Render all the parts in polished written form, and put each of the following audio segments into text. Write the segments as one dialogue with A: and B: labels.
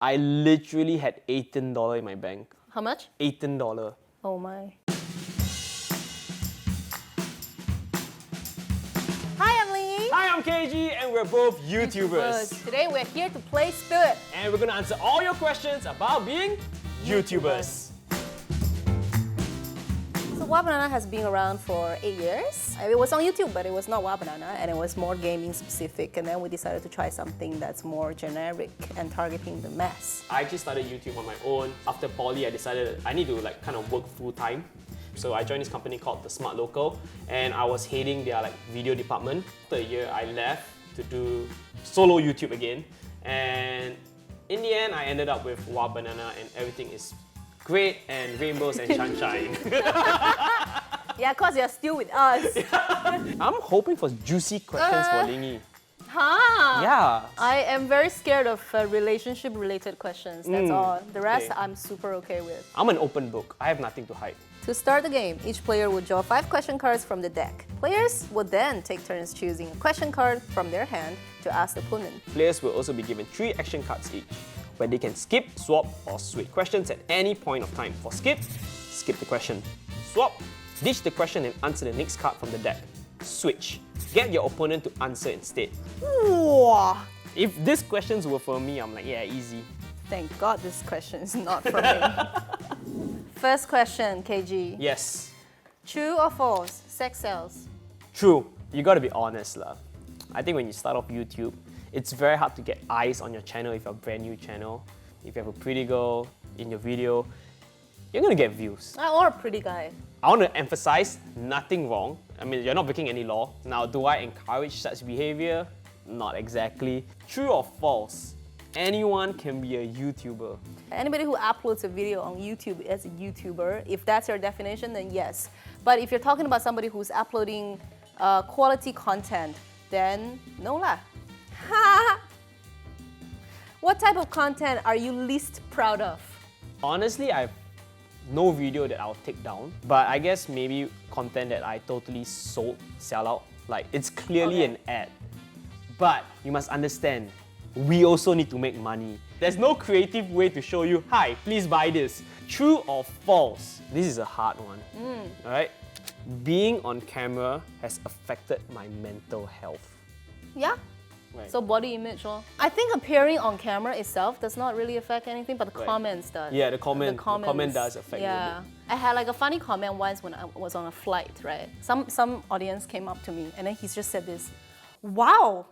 A: I literally had $18 in my bank.
B: How much?
A: $18.
B: Oh my. Hi, I'm Lingyi.
A: Hi, I'm Keiji, and we're both YouTubers.
B: Today we're here to play Spirit.
A: And we're gonna answer all your questions about being YouTubers.
B: So UMeAndHara has been around for 8 years. It was on YouTube, but it was not UMeAndHara, and it was more gaming specific. And then we decided to try something that's more generic and targeting the mass.
A: I actually started YouTube on my own. After poly, I decided I need to kind of work full time. So I joined this company called The Smart Local, and I was heading their video department. After a year, I left to do solo YouTube again. And in the end, I ended up with UMeAndHara, and everything is great and rainbows and sunshine.
B: Yeah, cause you're still with us.
A: I'm hoping for juicy questions for Lingyi.
B: Huh?
A: Yeah.
B: I am very scared of relationship-related questions. That's all. The rest,
A: Okay.
B: I'm super okay with.
A: I'm an open book. I have nothing to hide.
B: To start the game, each player will draw 5 question cards from the deck. Players will then take turns choosing a question card from their hand to ask the opponent.
A: Players will also be given 3 action cards each, where they can skip, swap, or switch questions at any point of time. For skip, skip the question. Swap, ditch the question and answer the next card from the deck. Switch, get your opponent to answer instead.
B: Wow.
A: If these questions were for me, I'm like, yeah, easy.
B: Thank God this question is not for me. First question, KG.
A: Yes.
B: True or false? Sex sells.
A: True. You gotta be honest, lah. I think when you start off YouTube, it's very hard to get eyes on your channel if you're a brand new channel. If you have a pretty girl in your video, you're gonna get views.
B: Or a pretty guy.
A: I want to emphasize nothing wrong. I mean, you're not breaking any law. Now, do I encourage such behavior? Not exactly. True or false? Anyone can be a YouTuber.
B: Anybody who uploads a video on YouTube as a YouTuber, if that's your definition, then yes. But if you're talking about somebody who's uploading quality content, then no lah. What type of content are you least proud of?
A: Honestly, I've no video that I'll take down, but I guess maybe content that I totally sell out. Like, it's clearly an ad. But you must understand, we also need to make money. There's no creative way to show you, hi, please buy this. True or false? This is a hard one. Alright? Being on camera has affected my mental health.
B: Yeah.
A: Right.
B: So body image, I think appearing on camera itself does not really affect anything, but the comments does.
A: Yeah, the comment does affect you.
B: Yeah. I had like a funny comment once when I was on a flight, right? Some audience came up to me and then he just said this, wow,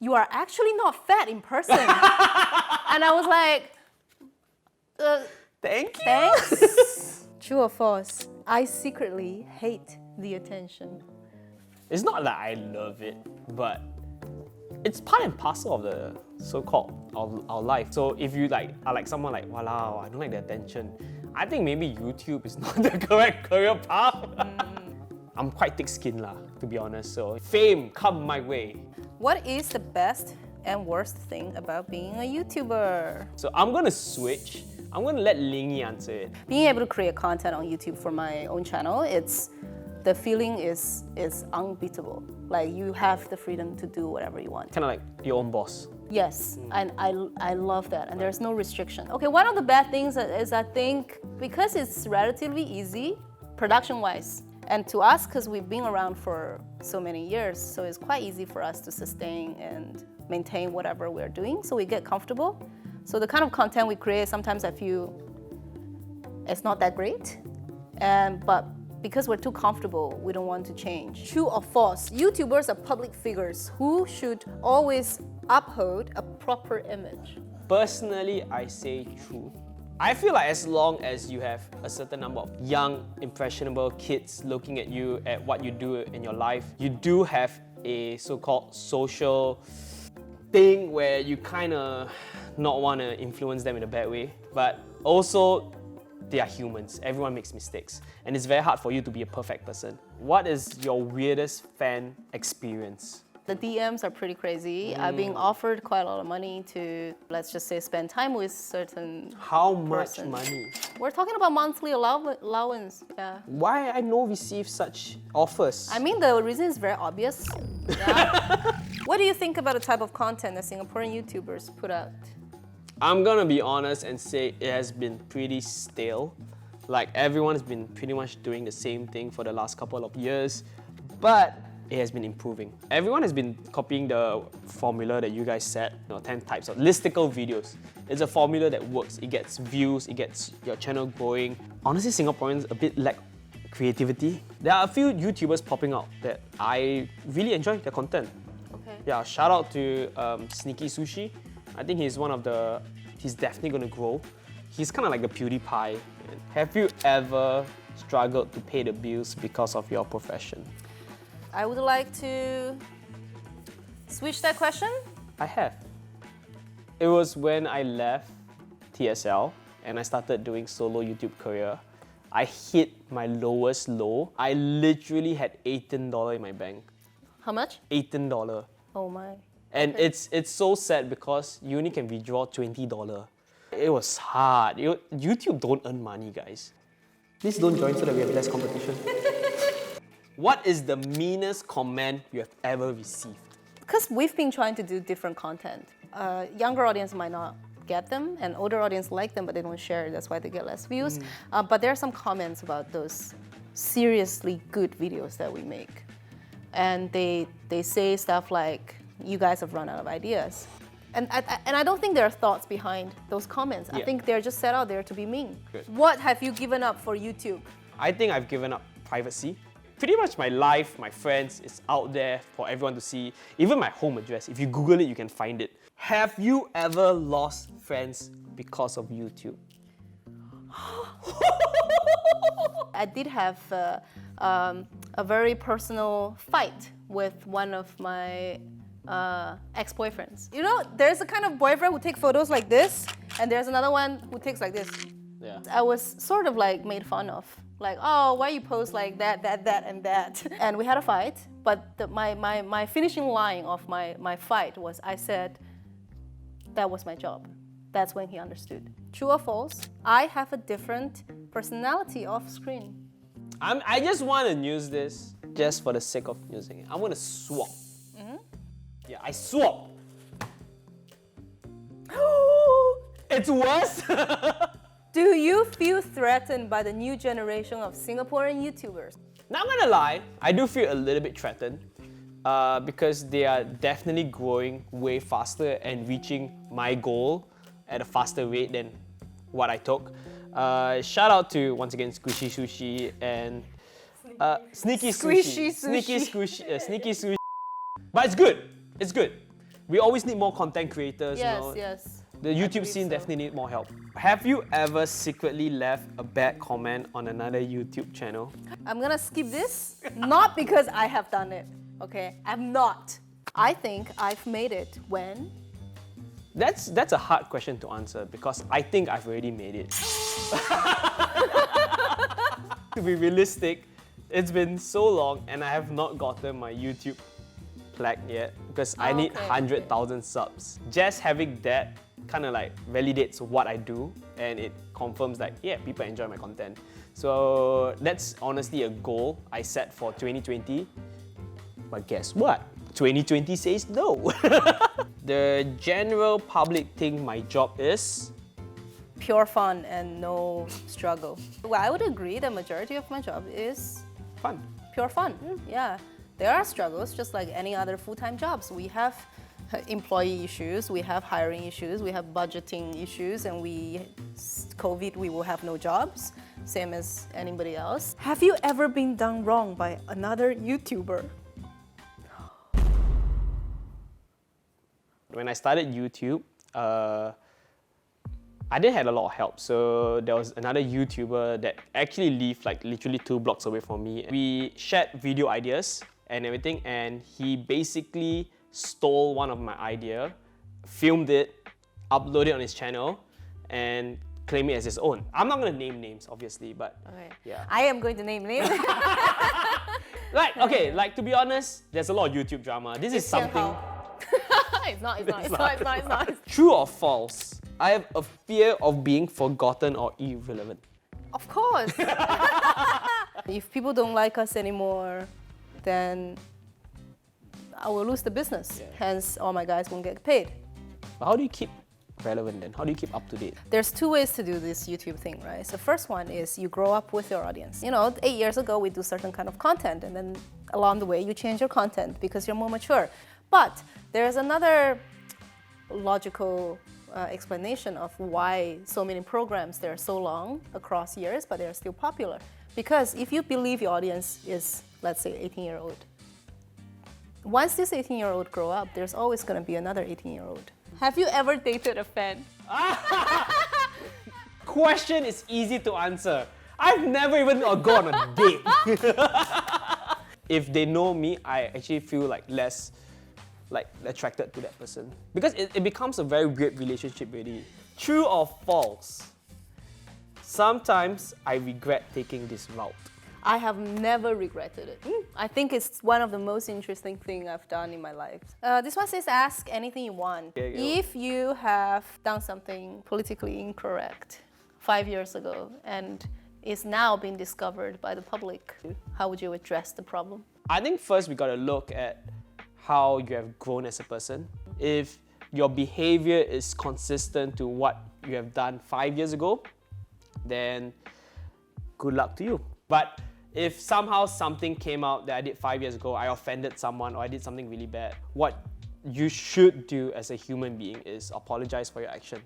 B: you are actually not fat in person. And I was like,
A: Thank you.
B: thanks. True or false? I secretly hate the attention.
A: It's not that I love it, but it's part and parcel of the so-called our life. So if you are like someone like, wow, I don't like the attention, I think maybe YouTube is not the correct career path. I'm quite thick-skinned lah, to be honest. So fame come my way.
B: What is the best and worst thing about being a YouTuber?
A: So I'm gonna switch. I'm gonna let Lingyi answer it.
B: Being able to create content on YouTube for my own channel, the feeling is unbeatable. Like, you have the freedom to do whatever you want.
A: Kind of like your own boss.
B: Yes, and I love that, and there's no restriction. Okay, one of the bad things is I think because it's relatively easy, production-wise, and to us, because we've been around for so many years, so it's quite easy for us to sustain and maintain whatever we're doing, so we get comfortable. So the kind of content we create, sometimes I feel it's not that great, but because we're too comfortable, we don't want to change. True or false? YouTubers are public figures who should always uphold a proper image.
A: Personally, I say true. I feel like as long as you have a certain number of young, impressionable kids looking at you, at what you do in your life, you do have a so-called social thing where you kind of not want to influence them in a bad way. But also, they are humans. Everyone makes mistakes. And it's very hard for you to be a perfect person. What is your weirdest fan experience?
B: The DMs are pretty crazy. I've been offered quite a lot of money to, let's just say, spend time with certain
A: How much
B: person.
A: money?
B: We're talking about monthly allowance, yeah.
A: Why I no receive such offers?
B: I mean, the reason is very obvious. Yeah. What do you think about the type of content that Singaporean YouTubers put out?
A: I'm gonna be honest and say it has been pretty stale. Like everyone has been pretty much doing the same thing for the last couple of years, but it has been improving. Everyone has been copying the formula that you guys set, 10 types of listicle videos. It's a formula that works. It gets views, it gets your channel growing. Honestly, Singaporeans a bit lack creativity. There are a few YouTubers popping out that I really enjoy their content.
B: Okay.
A: Yeah, shout out to Sneaky Sushi. I think he's definitely gonna grow. He's kind of like the PewDiePie. Have you ever struggled to pay the bills because of your profession?
B: I would like to switch that question.
A: I have. It was when I left TSL and I started doing solo YouTube career. I hit my lowest low. I literally had $18 in my bank.
B: How much?
A: $18.
B: Oh my.
A: And
B: Okay.
A: it's so sad because you only can withdraw $20. It was hard. YouTube don't earn money, guys. Please don't join so that we have less competition. What is the meanest comment you have ever received?
B: Because we've been trying to do different content. Younger audience might not get them, and older audience like them, but they don't share it. That's why they get less views. But there are some comments about those seriously good videos that we make. And they say stuff like, you guys have run out of ideas. And I don't think there are thoughts behind those comments. I
A: Yeah.
B: think they're just set out there to be mean.
A: Good.
B: What have you given up for YouTube?
A: I think I've given up privacy. Pretty much my life, my friends, is out there for everyone to see. Even my home address, if you Google it, you can find it. Have you ever lost friends because of YouTube?
B: I did have a very personal fight with one of my ex-boyfriends. You know, there's a kind of boyfriend who takes photos like this, and there's another one who takes like this.
A: Yeah.
B: I was sort of like made fun of. Like, oh, why you post like that, and that? And we had a fight, but my finishing line of my fight was, I said, that was my job. That's when he understood. True or false, I have a different personality off screen.
A: I just want to use this just for the sake of using it. I want to swap. Yeah, I swap. It's worse.
B: Do you feel threatened by the new generation of Singaporean YouTubers?
A: Not gonna lie, I do feel a little bit threatened because they are definitely growing way faster and reaching my goal at a faster rate than what I took. Shout out to, once again, Squishy Sushi and Sneaky
B: Squishy
A: Sushi. Sneaky
B: Sushi.
A: Sneaky Sushi. But it's good. It's good. We always need more content creators.
B: Yes,
A: you know.
B: yes.
A: The YouTube
B: believe
A: scene
B: so.
A: definitely need more help. Have you ever secretly left a bad comment on another YouTube channel?
B: I'm gonna skip this, not because I have done it, okay? I'm not. I think I've made it when?
A: That's a hard question to answer because I think I've already made it. To be realistic, it's been so long and I have not gotten my YouTube plaque yet because I need
B: Okay,
A: 100,000 subs. Just having that kind of like validates what I do and it confirms that, yeah, people enjoy my content. So that's honestly a goal I set for 2020. But guess what? 2020 says no. The general public think my job is
B: Pure fun and no struggle. Well, I would agree the majority of my job is
A: fun.
B: pure fun. Yeah. There are struggles just like any other full-time jobs. We have employee issues, we have hiring issues, we have budgeting issues, and COVID, we will have no jobs, same as anybody else. Have you ever been done wrong by another YouTuber?
A: When I started YouTube, I didn't have a lot of help. So there was another YouTuber that actually lived like literally 2 blocks away from me. We shared video ideas and everything, and he basically stole one of my idea, filmed it, uploaded it on his channel, and claimed it as his own. I'm not gonna name names, obviously, but
B: Okay.
A: yeah.
B: I am going to name names.
A: Like to be honest, there's a lot of YouTube drama. This is something.
B: It's not.
A: True or false? I have a fear of being forgotten or irrelevant.
B: Of course. If people don't like us anymore, then I will lose the business.
A: Yeah.
B: Hence, all my guys won't get paid.
A: But how do you keep relevant then? How do you keep up to date?
B: There's two ways to do this YouTube thing, right? So first one is you grow up with your audience. 8 years ago we do certain kind of content, and then along the way you change your content because you're more mature. But there's another logical explanation of why so many programs, they're so long across years, but they're still popular. Because if you believe your audience is, let's say, 18-year-old, once this 18-year-old grow up, there's always going to be another 18-year-old. Have you ever dated a fan?
A: Question is easy to answer. I've never even gone on a date. If they know me, I actually feel less attracted to that person. Because it becomes a very weird relationship really. True or false? Sometimes I regret taking this route.
B: I have never regretted it. I think it's one of the most interesting things I've done in my life. This one says, ask anything you want. If you have done something politically incorrect 5 years ago and is now being discovered by the public, how would you address the problem?
A: I think first we gotta look at how you have grown as a person. If your behavior is consistent to what you have done 5 years ago, then good luck to you. But if somehow something came out that I did 5 years ago, I offended someone or I did something really bad, what you should do as a human being is apologize for your action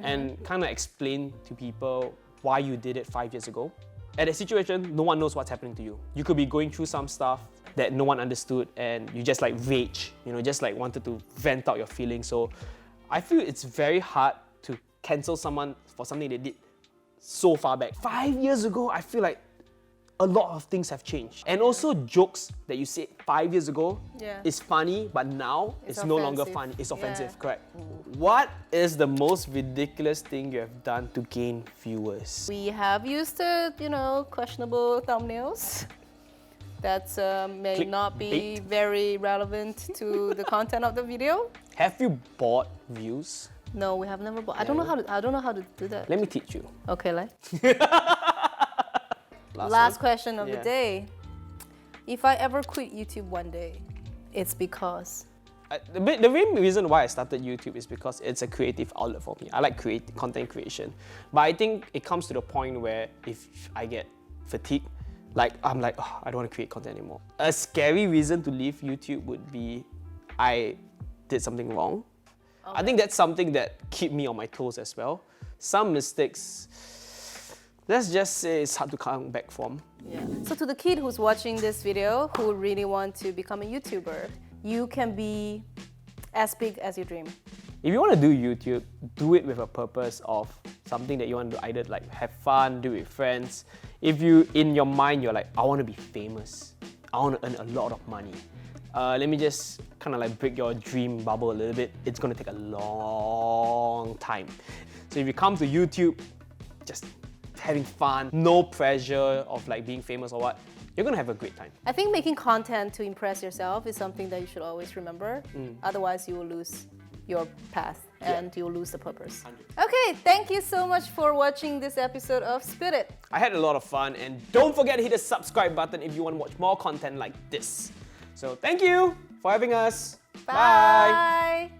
A: and kind of explain to people why you did it 5 years ago. At a situation, no one knows what's happening to you. You could be going through some stuff that no one understood and you just rage, just wanted to vent out your feelings. So I feel it's very hard to cancel someone for something they did so far back. 5 years ago, I feel like a lot of things have changed. And also jokes that you said 5 years ago is funny, but now it's no longer funny. It's offensive, correct? What is the most ridiculous thing you have done to gain viewers?
B: We have used, questionable thumbnails that may not be very relevant to the content of the video.
A: Have you bought views?
B: No, we have never bought. I don't know how to do that.
A: Let me teach you.
B: Okay, Last question of the day. If I ever quit YouTube one day, it's because...
A: The main reason why I started YouTube is because it's a creative outlet for me. I like content creation. But I think it comes to the point where if I get fatigued, I'm I don't want to create content anymore. A scary reason to leave YouTube would be I did something wrong. Okay. I think that's something that keep me on my toes as well. Some mistakes, let's just say it's hard to come back from.
B: Yeah. So to the kid who's watching this video, who really want to become a YouTuber, you can be as big as you dream.
A: If you want to do YouTube, do it with a purpose of something that you want to either have fun, do it with friends. If you, in your mind, you're I want to be famous. I want to earn a lot of money. Let me just kind of break your dream bubble a little bit. It's going to take a long time. So if you come to YouTube, just having fun, no pressure of being famous or what, you're gonna have a great time.
B: I think making content to impress yourself is something that you should always remember. Otherwise, you will lose your path and you will lose the purpose. 100%. Okay, thank you so much for watching this episode of Spit It.
A: I had a lot of fun, and don't forget to hit the subscribe button if you want to watch more content like this. So thank you for having us.
B: Bye.